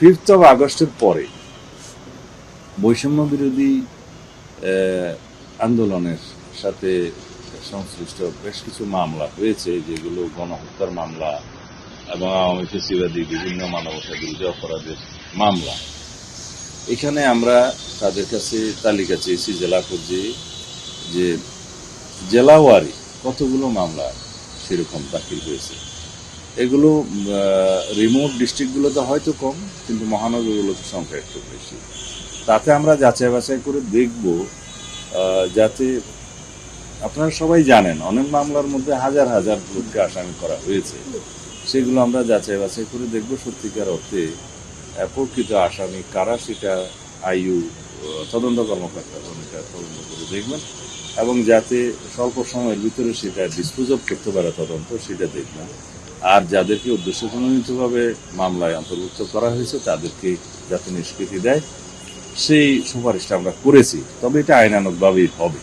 5th of আগস্টের পরে বৈষম্য বিরোধী আন্দোলনের সাথে সংশ্লিষ্ট বেশ কিছু মামলা হয়েছে, যেগুলো গণহত্যার মামলা এবং আওয়ামী ফ্যাসিবাদী বিভিন্ন মানবতাবিরোধী অপরাধের মামলা। এখানে আমরা তাদের কাছে তালিকা চেয়েছি জেলা পর্যায়ে, যে জেলাওয়ারি কতগুলো মামলা সেরকম দাখিল হয়েছে। এগুলো রিমোট ডিস্ট্রিক্টগুলোতে হয়তো কম, কিন্তু মহানগরগুলোতে সংখ্যা একটু বেশি। তাতে আমরা যাচাই বাছাই করে দেখব, যাতে আপনারা সবাই জানেন অনেক মামলার মধ্যে হাজার হাজার লোককে আসামি করা হয়েছে। সেগুলো আমরা যাচাই বাছাই করে দেখব সত্যিকার অর্থে প্রকৃত আসামি কারা, সেটা আইইউ তদন্ত কর্মকর্তা ভূমিকা তদন্ত করে দেখবেন, এবং যাতে স্বল্প সময়ের ভিতরে সেটা ডিসপোজ অফ করতে পারে তদন্ত, সেটা দেখবেন। আর যাদেরকে উদ্দেশ্যপ্রণোদিতভাবে মামলায় অন্তর্ভুক্ত করা হয়েছে তাদেরকে যাতে নিষ্কৃতি দেয়, সেই সুপারিশটা আমরা করেছি। তবে এটা আইনানুগভাবেই হবে।